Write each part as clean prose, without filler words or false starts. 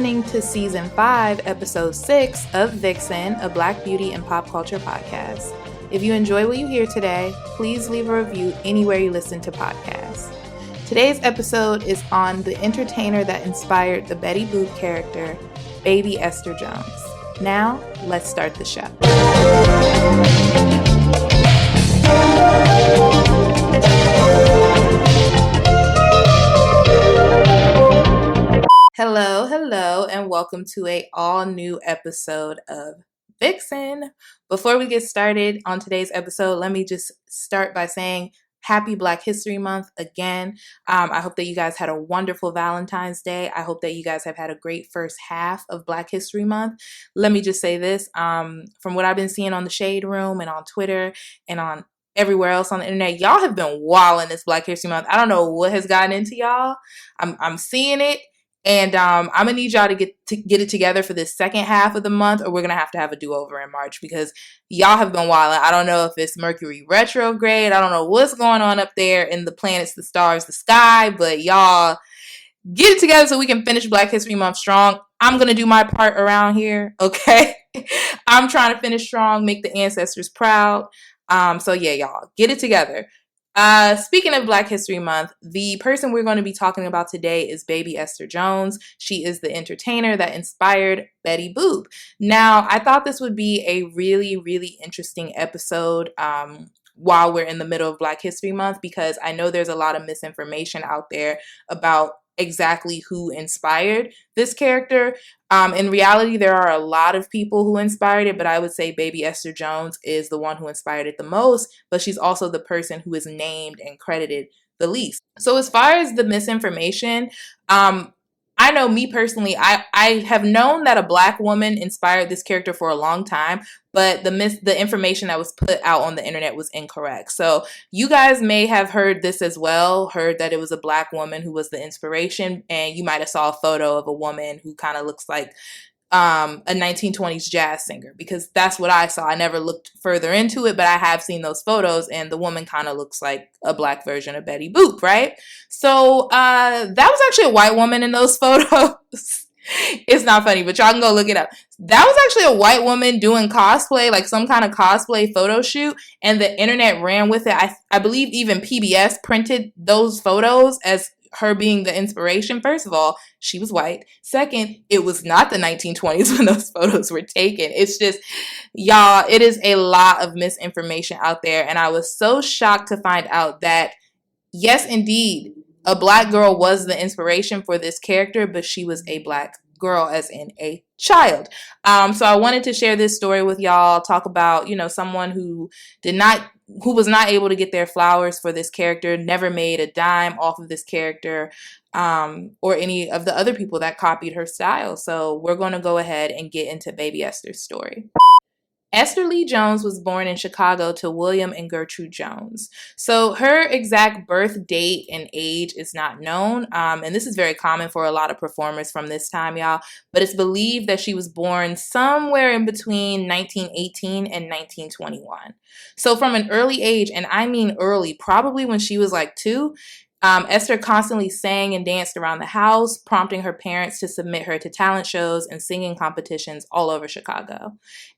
listening to Season 5, Episode 6 of Vixen, a Black beauty and pop culture podcast. If you enjoy what you hear today, please leave a review anywhere you listen to podcasts. Today's episode is on the entertainer that inspired the Betty Boop character, Baby Esther Jones. Now, let's start the show. Hello, and welcome to a all-new episode of Vixen. Before we get started on today's episode, let me just start by saying Happy Black History Month again. I hope that you guys had a wonderful Valentine's Day. I hope that you guys have had a great first half of Black History Month. Let me just say this, from what I've been seeing on the Shade Room and on Twitter and on everywhere else on the internet, y'all have been wilding this Black History Month. I don't know what has gotten into y'all. I'm seeing it. And I'm going to need y'all to get it together for this second half of the month, or we're going to have a do-over in March because y'all have been wilding. I don't know if it's Mercury retrograde. I don't know what's going on up there in the planets, the stars, the sky, but y'all get it together so we can finish Black History Month strong. I'm going to do my part around here, okay? I'm trying to finish strong, make the ancestors proud. So yeah, y'all, get it together. Speaking of Black History Month, the person we're going to be talking about today is Baby Esther Jones. She is the entertainer that inspired Betty Boop. Now, I thought this would be a really, really interesting episode while we're in the middle of Black History Month, because I know there's a lot of misinformation out there about exactly who inspired this character. In reality, there are a lot of people who inspired it, but I would say Baby Esther Jones is the one who inspired it the most, but she's also the person who is named and credited the least. So as far as the misinformation, I know me personally, I have known that a Black woman inspired this character for a long time, but the information that was put out on the internet was incorrect. So you guys may have heard this as well, heard that it was a Black woman who was the inspiration, and you might have saw a photo of a woman who kind of looks like a 1920s jazz singer, because that's what I saw. I never looked further into it, but I have seen those photos, and the woman kind of looks like a Black version of Betty Boop, right? So that was actually a white woman in those photos. It's not funny, but y'all can go look it up. That was actually a white woman doing cosplay, like some kind of cosplay photo shoot, and the internet ran with it. I believe even PBS printed those photos as her being the inspiration. First of all, she was white. Second, it was not the 1920s when those photos were taken. It's just, y'all, it is a lot of misinformation out there. And I was so shocked to find out that, yes, indeed, a Black girl was the inspiration for this character, but she was a Black girl, as in a child. So I wanted to share this story with y'all, talk about, someone who was not able to get their flowers for this character, never made a dime off of this character, or any of the other people that copied her style. So we're going to go ahead and get into Baby Esther's story. Esther Lee Jones was born in Chicago to William and Gertrude Jones. So her exact birth date and age is not known, and this is very common for a lot of performers from this time, y'all, but it's believed that she was born somewhere in between 1918 and 1921. So from an early age, and I mean early, probably when she was like 2, Esther constantly sang and danced around the house, prompting her parents to submit her to talent shows and singing competitions all over Chicago.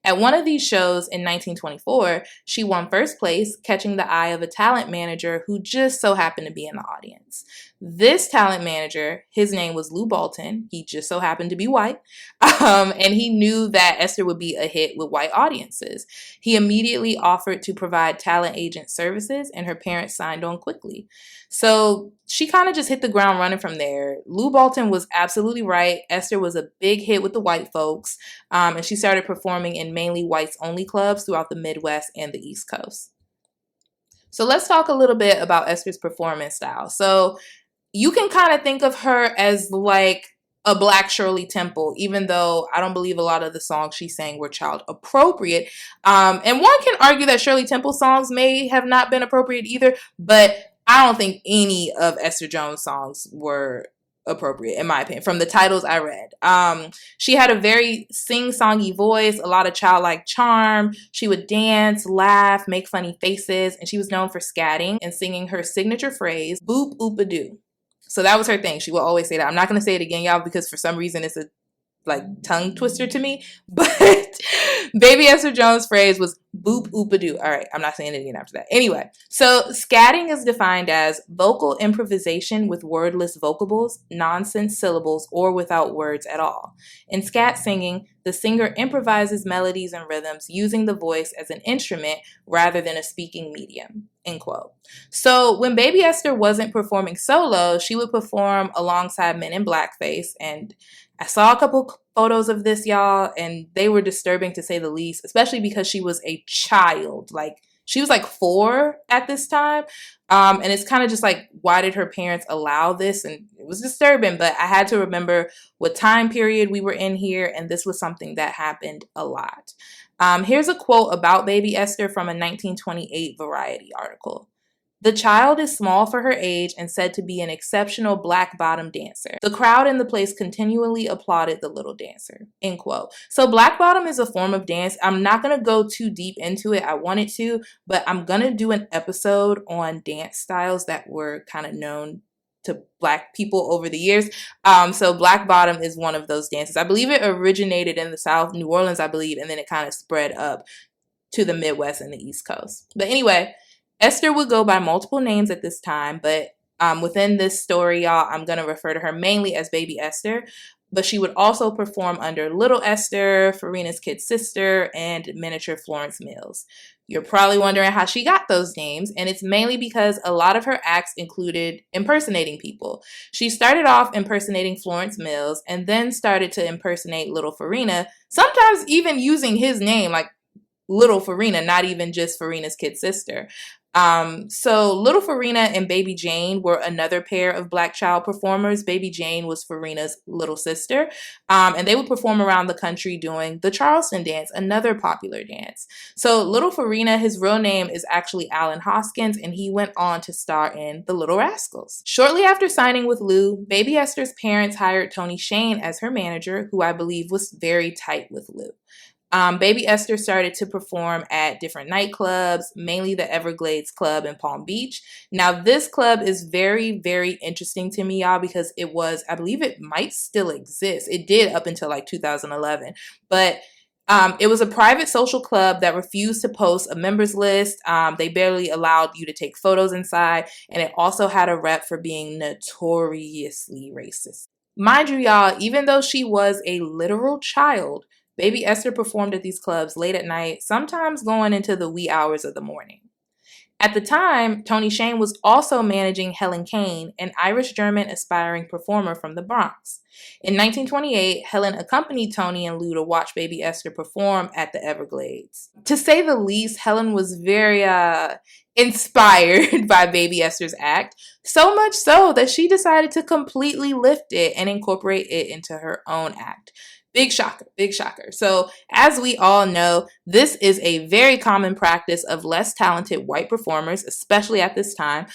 At one of these shows in 1924, she won first place, catching the eye of a talent manager who just so happened to be in the audience. This talent manager, his name was Lou Bolton. He just so happened to be white, and he knew that Esther would be a hit with white audiences. He immediately offered to provide talent agent services, and her parents signed on quickly. So she kind of just hit the ground running from there. Lou Bolton was absolutely right. Esther was a big hit with the white folks, and she started performing in mainly whites-only clubs throughout the Midwest and the East Coast. So let's talk a little bit about Esther's performance style. So you can kind of think of her as like a Black Shirley Temple, even though I don't believe a lot of the songs she sang were child appropriate. And one can argue that Shirley Temple songs may have not been appropriate either, but I don't think any of Esther Jones' songs were appropriate, in my opinion, from the titles I read. She had a very sing-songy voice, a lot of childlike charm. She would dance, laugh, make funny faces, and she was known for scatting and singing her signature phrase, boop, oop-a-doo. So that was her thing. She will always say that. I'm not going to say it again, y'all, because for some reason it's a like tongue twister to me, but Baby Esther Jones' phrase was boop oopadoo. All right, I'm not saying it again after that. Anyway, so scatting is defined as vocal improvisation with wordless vocables, nonsense syllables, or without words at all. In scat singing, the singer improvises melodies and rhythms using the voice as an instrument rather than a speaking medium. End quote. So when Baby Esther wasn't performing solo, she would perform alongside men in blackface, and I saw a couple photos of this, y'all, and they were disturbing to say the least, especially because she was a child. Like, she was like 4 at this time. And it's kind of just like, why did her parents allow this? And it was disturbing, but I had to remember what time period we were in here, and this was something that happened a lot. Here's a quote about Baby Esther from a 1928 Variety article. The child is small for her age and said to be an exceptional black bottom dancer. The crowd in the place continually applauded the little dancer. End quote. So black bottom is a form of dance. I'm not going to go too deep into it. I wanted to, but I'm going to do an episode on dance styles that were kind of known to black people over the years. So black bottom is one of those dances. I believe it originated in the South, New Orleans, I believe, and then it kind of spread up to the Midwest and the East Coast. But anyway, Esther would go by multiple names at this time, but within this story, y'all, I'm going to refer to her mainly as Baby Esther, but she would also perform under Little Esther, Farina's kid sister, and Miniature Florence Mills. You're probably wondering how she got those names, and it's mainly because a lot of her acts included impersonating people. She started off impersonating Florence Mills and then started to impersonate Little Farina, sometimes even using his name, like Little Farina, not even just Farina's kid sister. So Little Farina and Baby Jane were another pair of black child performers. Baby Jane was Farina's little sister. And they would perform around the country doing the Charleston dance, another popular dance. So Little Farina, his real name is actually Alan Hoskins, and he went on to star in The Little Rascals. Shortly after signing with Lou, Baby Esther's parents hired Tony Shane as her manager, who I believe was very tight with Lou. Baby Esther started to perform at different nightclubs, mainly the Everglades Club in Palm Beach. Now, this club is very, very interesting to me, y'all, because it was, I believe it might still exist. It did up until like 2011, but it was a private social club that refused to post a members list. They barely allowed you to take photos inside, and it also had a rep for being notoriously racist. Mind you, y'all, even though she was a literal child, Baby Esther performed at these clubs late at night, sometimes going into the wee hours of the morning. At the time, Tony Shane was also managing Helen Kane, an Irish-German aspiring performer from the Bronx. In 1928, Helen accompanied Tony and Lou to watch Baby Esther perform at the Everglades. To say the least, Helen was very inspired by Baby Esther's act, so much so that she decided to completely lift it and incorporate it into her own act. Big shocker, big shocker. So as we all know, this is a very common practice of less talented white performers, especially at this time.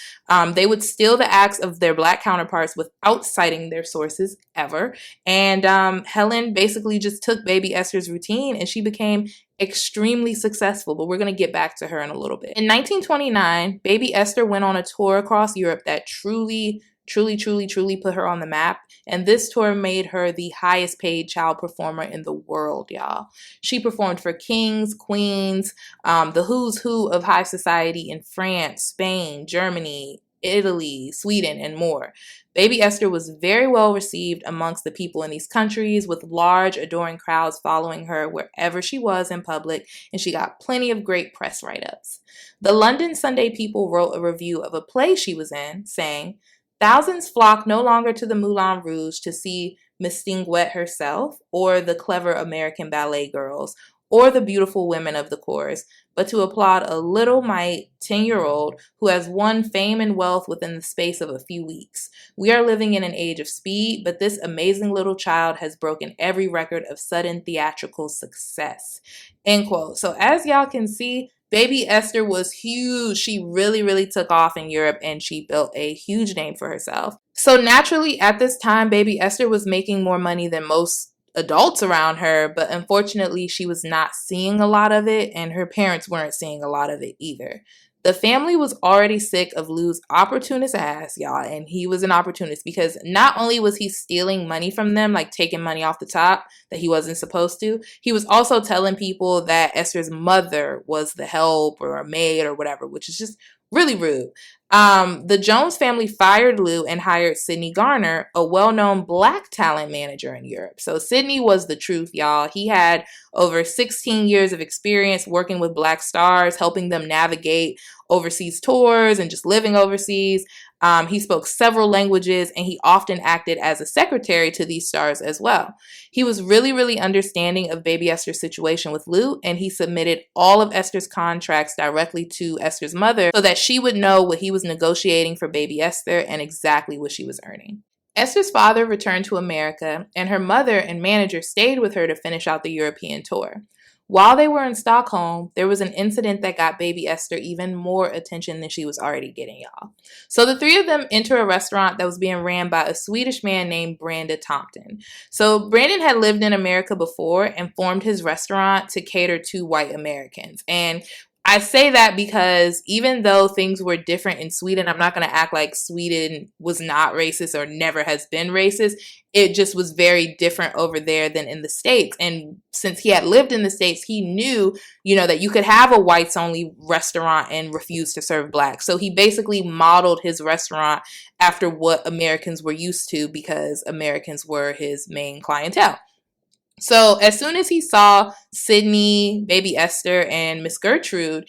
They would steal the acts of their black counterparts without citing their sources ever. And Helen basically just took Baby Esther's routine and she became extremely successful, but we're going to get back to her in a little bit. In 1929, Baby Esther went on a tour across Europe that truly put her on the map. And this tour made her the highest paid child performer in the world, y'all. She performed for kings, queens, the who's who of high society in France, Spain, Germany, Italy, Sweden, and more. Baby Esther was very well received amongst the people in these countries, with large adoring crowds following her wherever she was in public, and she got plenty of great press write-ups. The London Sunday People wrote a review of a play she was in, saying, "Thousands flock no longer to the Moulin Rouge to see Mistinguett herself, or the clever American ballet girls, or the beautiful women of the chorus, but to applaud a little mite 10-year-old who has won fame and wealth within the space of a few weeks. We are living in an age of speed, but this amazing little child has broken every record of sudden theatrical success." End quote. So as y'all can see, Baby Esther was huge. She really took off in Europe and she built a huge name for herself. So naturally, at this time, Baby Esther was making more money than most adults around her, but unfortunately, she was not seeing a lot of it and her parents weren't seeing a lot of it either. The family was already sick of Lou's opportunist ass, y'all, and he was an opportunist because not only was he stealing money from them, like taking money off the top that he wasn't supposed to, he was also telling people that Esther's mother was the help or a maid or whatever, which is just really rude. The Jones family fired Lou and hired Sidney Garner, a well-known black talent manager in Europe. So Sidney was the truth, y'all. He had over 16 years of experience working with black stars, helping them navigate overseas tours and just living overseas. He spoke several languages, and he often acted as a secretary to these stars as well. He was really, really understanding of baby Esther's situation with Lou, and he submitted all of Esther's contracts directly to Esther's mother so that she would know what he was negotiating for baby Esther and exactly what she was earning. Esther's father returned to America, and her mother and manager stayed with her to finish out the European tour. While they were in Stockholm, there was an incident that got baby Esther even more attention than she was already getting, y'all. So the three of them enter a restaurant that was being ran by a Swedish man named Brandon Thompson. So Brandon had lived in America before and formed his restaurant to cater to white Americans. And I say that because even though things were different in Sweden, I'm not going to act like Sweden was not racist or never has been racist. It just was very different over there than in the States. And since he had lived in the States, he knew, that you could have a whites only restaurant and refuse to serve blacks. So he basically modeled his restaurant after what Americans were used to because Americans were his main clientele. So as soon as he saw Sidney, baby Esther, and Miss Gertrude,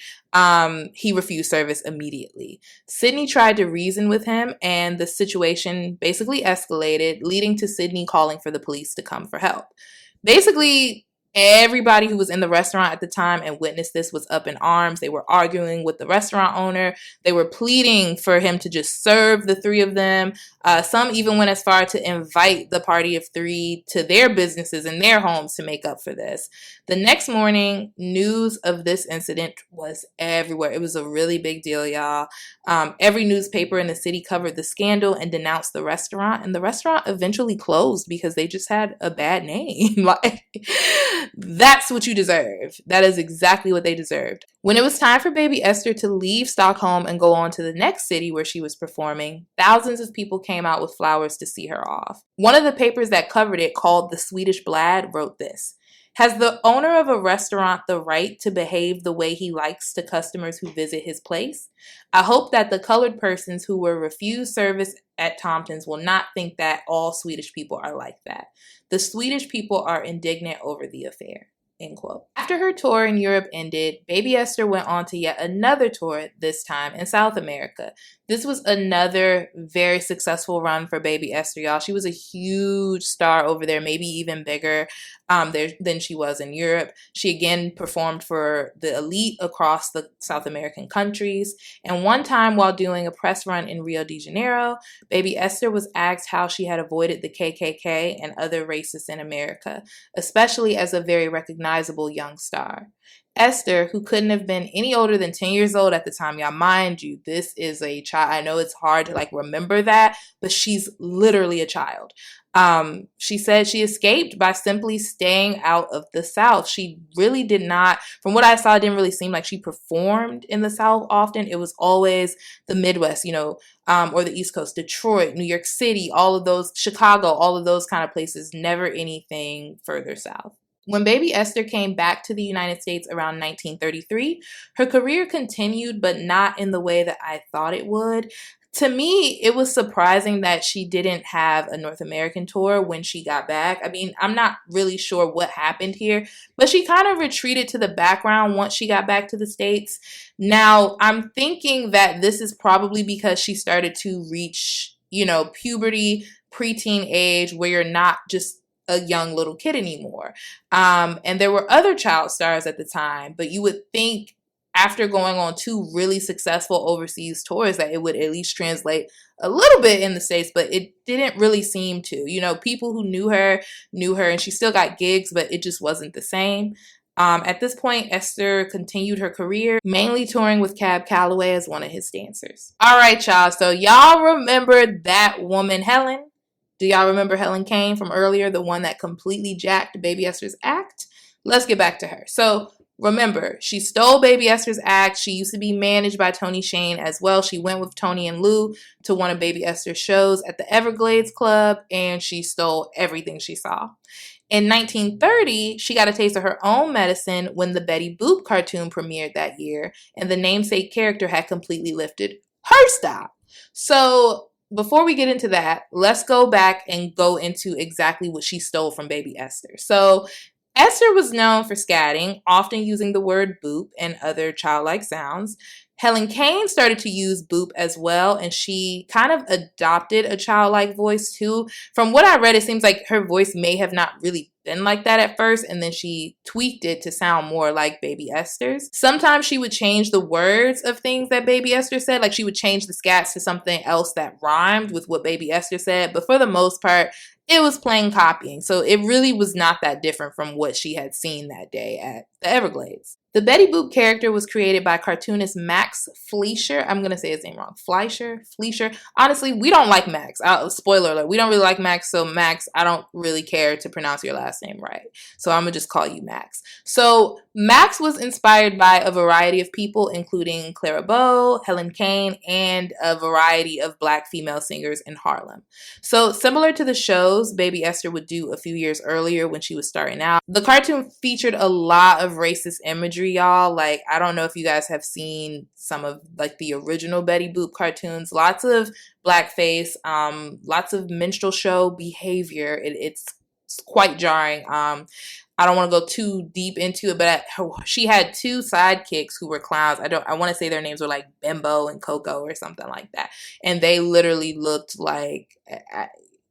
he refused service immediately. Sidney tried to reason with him, and the situation basically escalated, leading to Sidney calling for the police to come for help. Basically, everybody who was in the restaurant at the time and witnessed this was up in arms. They were arguing with the restaurant owner. They were pleading for him to just serve the three of them. Some even went as far to invite the party of three to their businesses and their homes to make up for this. The next morning, news of this incident was everywhere. It was a really big deal, y'all. Every newspaper in the city covered the scandal and denounced the restaurant. And the restaurant eventually closed because they just had a bad name. That's what you deserve. That is exactly what they deserved. When it was time for baby Esther to leave Stockholm and go on to the next city where she was performing, thousands of people came out with flowers to see her off. One of the papers that covered it, called the Swedish Blad, wrote this: "Has the owner of a restaurant the right to behave the way he likes to customers who visit his place? I hope that the colored persons who were refused service at Thompson's will not think that all Swedish people are like that. The Swedish people are indignant over the affair." End quote. After her tour in Europe ended, baby Esther went on to yet another tour, this time in South America. This was another very successful run for baby Esther, y'all. She was a huge star over there, maybe even bigger than she was in Europe. She again performed for the elite across the South American countries. And one time while doing a press run in Rio de Janeiro, baby Esther was asked how she had avoided the KKK and other racists in America, especially as a very recognizable young star. Esther, who couldn't have been any older than 10 years old at the time, y'all, mind you, this is a child. I know it's hard to remember that, but she's literally a child. She said she escaped by simply staying out of the South. She really did not, from what I saw, it didn't really seem like she performed in the South often. It was always the Midwest, or the East Coast, Detroit, New York City, all of those, Chicago, all of those kind of places, never anything further south. When baby Esther came back to the United States around 1933, her career continued, but not in the way that I thought it would. To me, it was surprising that she didn't have a North American tour when she got back. I mean, I'm not really sure what happened here, but she kind of retreated to the background once she got back to the States. Now, I'm thinking that this is probably because she started to reach, puberty, preteen age, where you're not just a young little kid anymore. And there were other child stars at the time, but you would think after going on two really successful overseas tours that it would at least translate a little bit in the States, but it didn't really seem to. People who knew her, and she still got gigs, but it just wasn't the same. At this point, Esther continued her career, mainly touring with Cab Calloway as one of his dancers. All right, y'all. So y'all remember that woman, Helen? Do y'all remember Helen Kane from earlier, the one that completely jacked baby Esther's act? Let's get back to her. So Remember, she stole Baby Esther's act. She used to be managed by Tony Shane as well. She went with Tony and Lou to one of Baby Esther's shows at the Everglades Club, and she stole everything she saw. In 1930, she got a taste of her own medicine when the Betty Boop cartoon premiered that year, and the namesake character had completely lifted her style. So before we get into that, let's go back and go into exactly what she stole from Baby Esther. So Esther was known for scatting, often using the word boop and other childlike sounds. Helen Kane started to use boop as well, and she kind of adopted a childlike voice too. From what I read, it seems like her voice may have not really been like that at first, and then she tweaked it to sound more like Baby Esther's. Sometimes she would change the words of things that Baby Esther said, like she would change the scats to something else that rhymed with what Baby Esther said, but for the most part, it was plain copying. So it really was not that different from what she had seen that day at the Everglades. The Betty Boop character was created by cartoonist Max Fleischer. I'm going to say his name wrong. Fleischer? Honestly, we don't like Max. Spoiler alert. We don't really like Max. So Max, I don't really care to pronounce your last name right. So I'm going to just call you Max. So Max was inspired by a variety of people, including Clara Bow, Helen Kane, and a variety of Black female singers in Harlem. So similar to the shows Baby Esther would do a few years earlier when she was starting out, the cartoon featured a lot of racist imagery, y'all. Like, I don't know if you guys have seen some of like the original Betty Boop cartoons. Lots of blackface, lots of minstrel show behavior. It's quite jarring. I don't want to go too deep into it, but she had two sidekicks who were clowns. I want to say their names were like Bimbo and Coco or something like that. And they literally looked like, I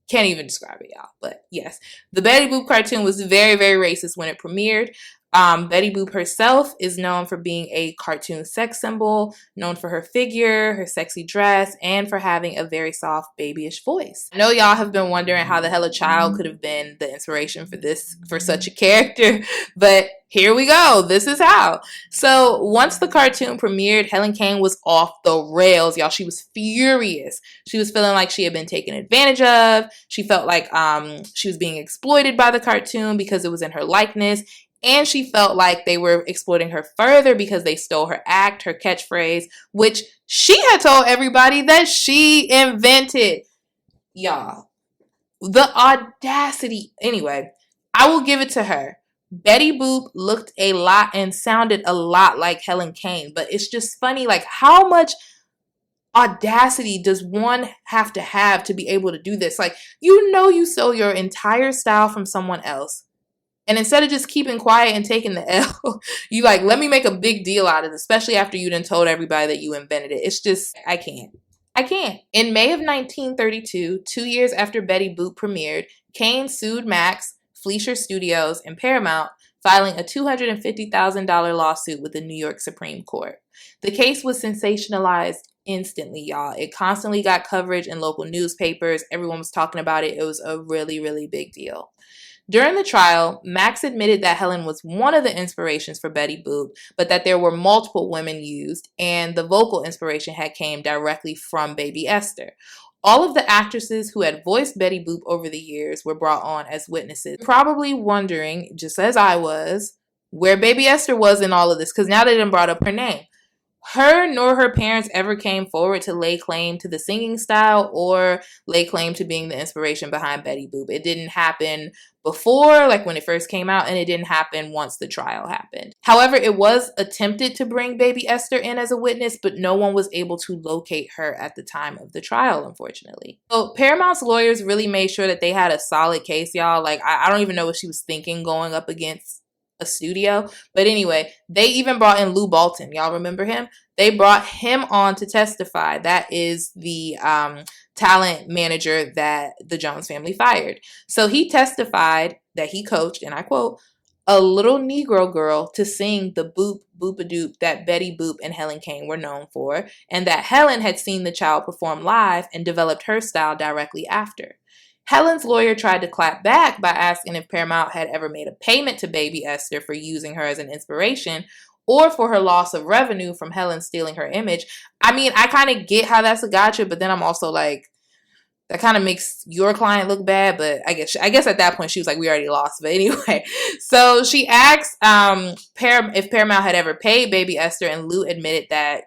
can't even describe it, y'all. But yes, the Betty Boop cartoon was very, very racist when it premiered. Betty Boop herself is known for being a cartoon sex symbol, known for her figure, her sexy dress, and for having a very soft, babyish voice. I know y'all have been wondering how the hell a child could have been the inspiration for such a character, but here we go. This is how. So once the cartoon premiered, Helen Kane was off the rails, y'all. She was furious. She was feeling like she had been taken advantage of. She felt like she was being exploited by the cartoon because it was in her likeness. And she felt like they were exploiting her further because they stole her act, her catchphrase, which she had told everybody that she invented. Y'all, the audacity. Anyway, I will give it to her. Betty Boop looked a lot and sounded a lot like Helen Kane, but it's just funny, like how much audacity does one have to be able to do this? Like, you stole your entire style from someone else. And instead of just keeping quiet and taking the L, you like, let me make a big deal out of it, especially after you done told everybody that you invented it. It's just, I can't. In May of 1932, 2 years after Betty Boop premiered, Kane sued Max, Fleischer Studios, and Paramount, filing a $250,000 lawsuit with the New York Supreme Court. The case was sensationalized instantly, y'all. It constantly got coverage in local newspapers. Everyone was talking about it. It was a really, really big deal. During the trial, Max admitted that Helen was one of the inspirations for Betty Boop, but that there were multiple women used, and the vocal inspiration had came directly from Baby Esther. All of the actresses who had voiced Betty Boop over the years were brought on as witnesses, probably wondering, just as I was, where Baby Esther was in all of this, because now they done brought up her name. Her nor her parents ever came forward to lay claim to the singing style or lay claim to being the inspiration behind Betty Boop. It didn't happen before, like when it first came out, and it didn't happen once the trial happened. However, it was attempted to bring Baby Esther in as a witness, but no one was able to locate her at the time of the trial, unfortunately. So Paramount's lawyers really made sure that they had a solid case, y'all. Like, I don't even know what she was thinking going up against a studio. But anyway, they even brought in Lou Bolton. Y'all remember him? They brought him on to testify. That is the talent manager that the Jones family fired. So he testified that he coached, and I quote, a little Negro girl to sing the boop boop-a-doop that Betty Boop and Helen Kane were known for, and that Helen had seen the child perform live and developed her style directly after. Helen's lawyer tried to clap back by asking if Paramount had ever made a payment to Baby Esther for using her as an inspiration or for her loss of revenue from Helen stealing her image. I mean, I kind of get how that's a gotcha, but then I'm also like, that kind of makes your client look bad, but I guess at that point she was like, we already lost. But anyway, so she asked if Paramount had ever paid Baby Esther, and Lou admitted that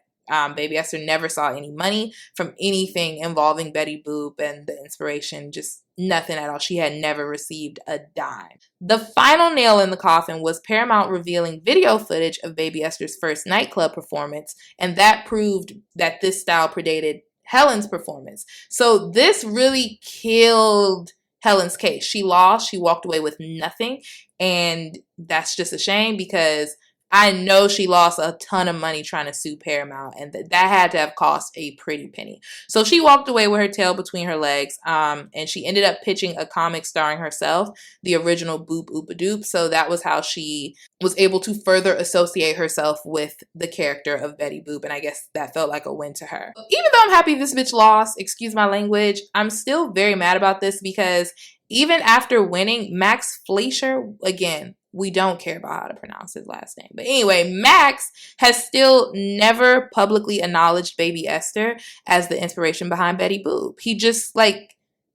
Baby Esther never saw any money from anything involving Betty Boop and the inspiration, just nothing at all. She had never received a dime. The final nail in the coffin was Paramount revealing video footage of Baby Esther's first nightclub performance, and that proved that this style predated Helen's performance. So this really killed Helen's case. She lost. She walked away with nothing, and that's just a shame because I know she lost a ton of money trying to sue Paramount, and that had to have cost a pretty penny. So she walked away with her tail between her legs, and she ended up pitching a comic starring herself, the original Boop Oopa Doop. So that was how she was able to further associate herself with the character of Betty Boop, and I guess that felt like a win to her. Even though I'm happy this bitch lost, excuse my language, I'm still very mad about this because even after winning, Max Fleischer, again, we don't care about how to pronounce his last name. But anyway, Max has still never publicly acknowledged Baby Esther as the inspiration behind Betty Boop. He just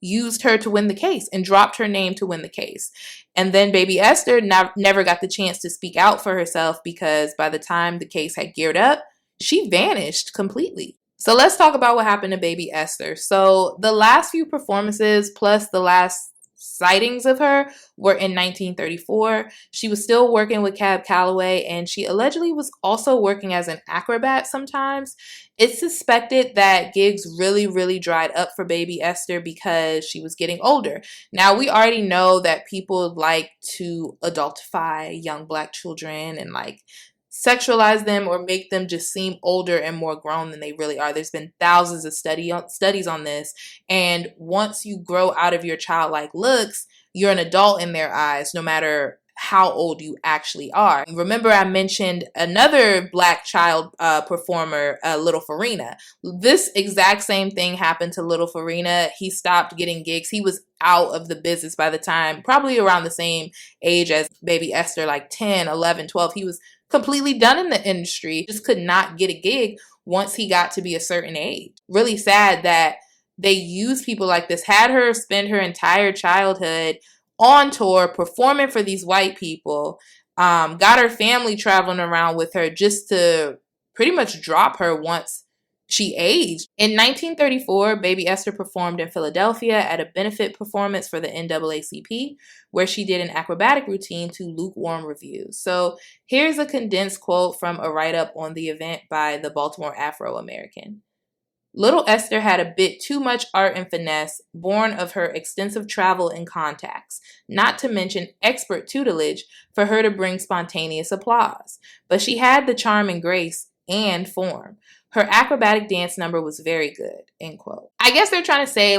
used her to win the case and dropped her name to win the case. And then Baby Esther never got the chance to speak out for herself because by the time the case had geared up, she vanished completely. So let's talk about what happened to Baby Esther. So the last few performances plus the last sightings of her were in 1934. She was still working with Cab Calloway, and she allegedly was also working as an acrobat sometimes. It's suspected that gigs really, really dried up for Baby Esther because she was getting older. Now, we already know that people like to adultify young Black children and sexualize them or make them just seem older and more grown than they really are. There's been thousands of studies on this. And once you grow out of your childlike looks, you're an adult in their eyes, no matter how old you actually are. Remember, I mentioned another Black child performer, Little Farina. This exact same thing happened to Little Farina. He stopped getting gigs. He was out of the business by the time, probably around the same age as Baby Esther, 10, 11, 12. He was completely done in the industry, just could not get a gig once he got to be a certain age. Really sad that they used people like this, had her spend her entire childhood on tour performing for these white people, got her family traveling around with her just to pretty much drop her once she aged. In 1934, Baby Esther performed in Philadelphia at a benefit performance for the NAACP, where she did an acrobatic routine to lukewarm reviews. So here's a condensed quote from a write-up on the event by the Baltimore Afro-American. Little Esther had a bit too much art and finesse, born of her extensive travel and contacts, not to mention expert tutelage, for her to bring spontaneous applause. But she had the charm and grace and form. Her acrobatic dance number was very good, end quote. I guess they're trying to say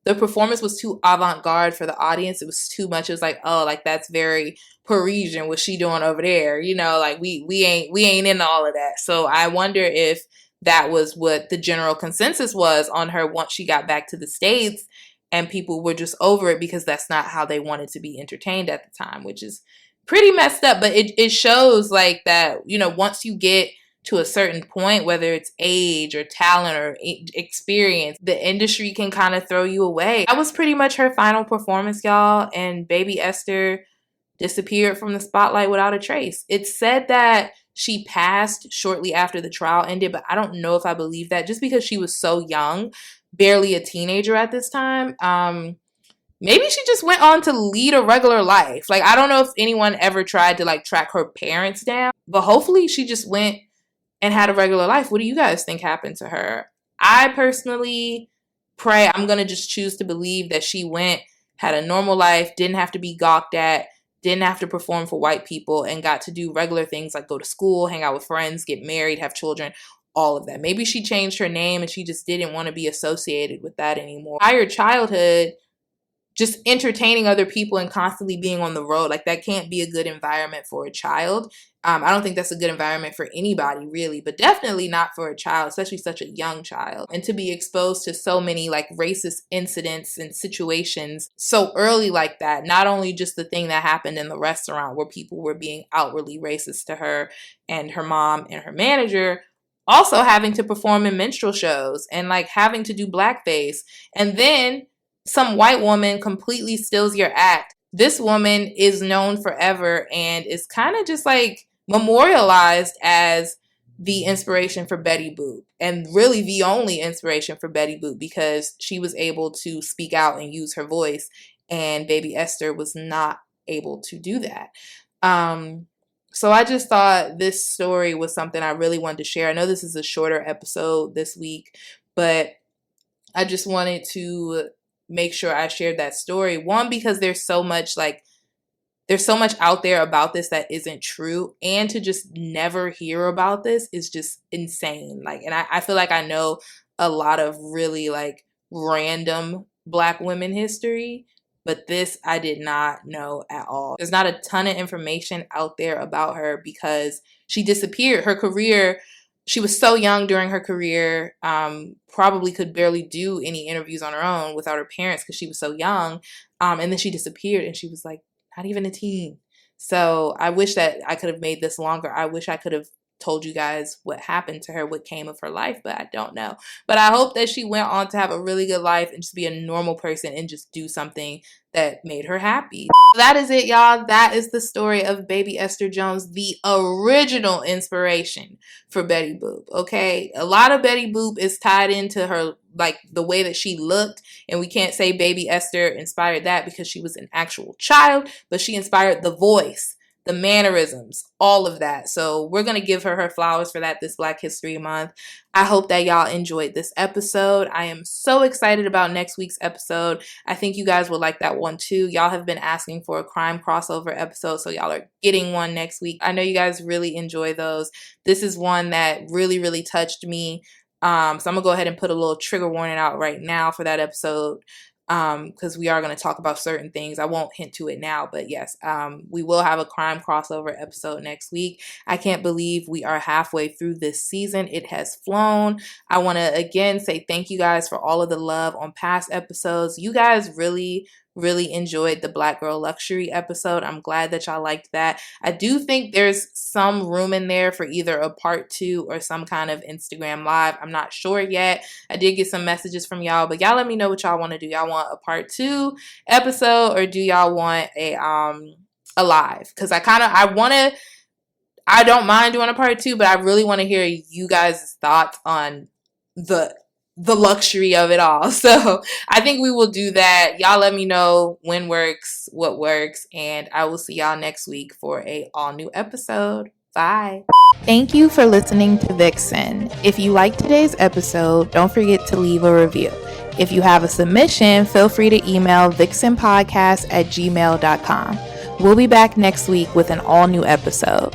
the performance was too avant-garde for the audience. It was too much. It was that's very Parisian. What's she doing over there? We ain't into all of that. So I wonder if that was what the general consensus was on her once she got back to the States, and people were just over it because that's not how they wanted to be entertained at the time, which is pretty messed up. But it shows that, once you get to a certain point, whether it's age or talent or experience, the industry can kind of throw you away. That was pretty much her final performance, y'all, and Baby Esther disappeared from the spotlight without a trace. It's said that she passed shortly after the trial ended, but I don't know if I believe that, just because she was so young, barely a teenager at this time. Maybe she just went on to lead a regular life. I don't know if anyone ever tried to track her parents down, but hopefully she just went and had a regular life. What do you guys think happened to her? I personally pray, I'm going to just choose to believe that she went, had a normal life, didn't have to be gawked at, didn't have to perform for white people, and got to do regular things like go to school, hang out with friends, get married, have children, all of that. Maybe she changed her name and she just didn't want to be associated with that anymore. Entire childhood, just entertaining other people and constantly being on the road, that can't be a good environment for a child. I don't think that's a good environment for anybody, really, but definitely not for a child, especially such a young child. And to be exposed to so many racist incidents and situations so early like that, not only just the thing that happened in the restaurant where people were being outwardly racist to her and her mom and her manager, also having to perform in minstrel shows and like having to do blackface. And then some white woman completely steals your act. This woman is known forever and is kind of just like memorialized as the inspiration for Betty Boop, and really the only inspiration for Betty Boop, because she was able to speak out and use her voice, and Baby Esther was not able to do that. So I just thought this story was something I really wanted to share. I know this is a shorter episode this week, but I just wanted to make sure I shared that story. One, because there's so much out there about this that isn't true, and to just never hear about this is just insane. Like, and I feel like I know a lot of really like random Black women history, but this I did not know at all. There's not a ton of information out there about her because she disappeared. Her career, she was so young during her career, probably could barely do any interviews on her own without her parents because she was so young. And then she disappeared, and she was like not even a teen. So I wish that I could have made this longer. I wish I could have told you guys what happened to her, what came of her life, but I don't know. But I hope that she went on to have a really good life and just be a normal person and just do something that made her happy. That is it, y'all. That is the story of Baby Esther Jones, the original inspiration for Betty Boop, okay? A lot of Betty Boop is tied into her, like the way that she looked, and we can't say Baby Esther inspired that because she was an actual child, but she inspired the voice, the mannerisms, all of that. So we're going to give her flowers for that this Black History Month. I hope that y'all enjoyed this episode. I am so excited about next week's episode. I think you guys will like that one too. Y'all have been asking for a crime crossover episode, so y'all are getting one next week. I know you guys really enjoy those. This is one that really, really touched me. So I'm going to go ahead and put a little trigger warning out right now for that episode, because we are going to talk about certain things. I won't hint to it now, but yes, we will have a crime crossover episode next week. I can't believe we are halfway through this season. It has flown. I want to again say thank you guys for all of the love on past episodes. You guys really enjoyed the Black Girl Luxury episode. I'm glad that y'all liked that. I do think there's some room in there for either a part 2 or some kind of Instagram live. I'm not sure yet. I did get some messages from y'all, but y'all let me know what y'all want to do. Y'all want a part 2 episode, or do y'all want a live? Because I don't mind doing a part 2, but I really want to hear you guys' thoughts on the luxury of it all. So I think we will do that. Y'all let me know when works, what works, and I will see y'all next week for a all new episode. Bye. Thank you for listening to Vixen. If you liked today's episode, don't forget to leave a review. If you have a submission, feel free to email VIXENPODCAST@gmail.com. We'll be back next week with an all new episode.